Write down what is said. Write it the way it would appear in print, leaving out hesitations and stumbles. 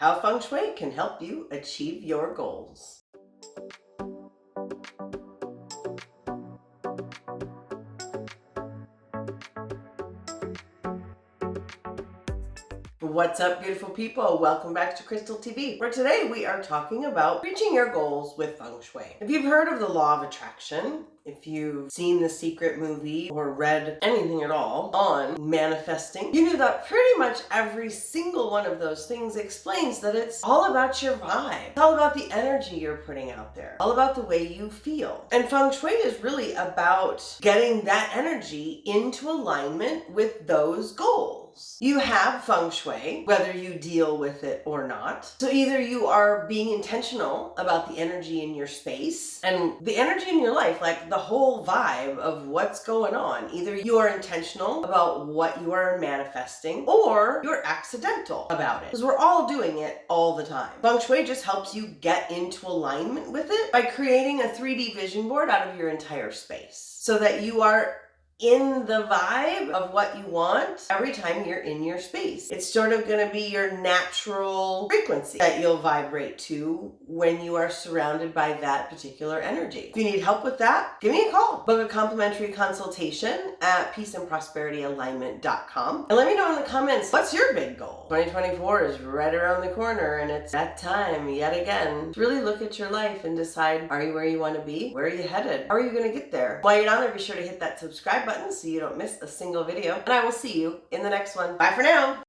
how Feng Shui can help you achieve your goals. What's up, beautiful people? Welcome back to Krystal TV, where today we are talking about reaching your goals with Feng Shui. If you've heard of the law of attraction, if you've seen The Secret movie or read anything at all on manifesting, you knew that pretty much every single one of those things explains that it's all about your vibe. It's all about the energy you're putting out there, all about the way you feel. And Feng Shui is really about getting that energy into alignment with those goals. You have Feng Shui, whether you deal with it or not. So either you are being intentional about the energy in your space and the energy in your life, like the whole vibe of what's going on. Either you are intentional about what you are manifesting or you're accidental about it. Because we're all doing it all the time. Feng Shui just helps you get into alignment with it by creating a 3D vision board out of your entire space so that you are in the vibe of what you want every time you're in your space. It's sort of going to be your natural frequency that you'll vibrate to when you are surrounded by that particular energy. If you need help with that, give me a call. Book a complimentary consultation at peaceandprosperityalignment.com and let me know in the comments, what's your big goal? 2024 is right around the corner, and it's that time yet again to really look at your life and decide, are you where you want to be? Where are you headed? How are you going to get there? While you're down there, be sure to hit that subscribe button so you don't miss a single video, and I will see you in the next one. Bye for now.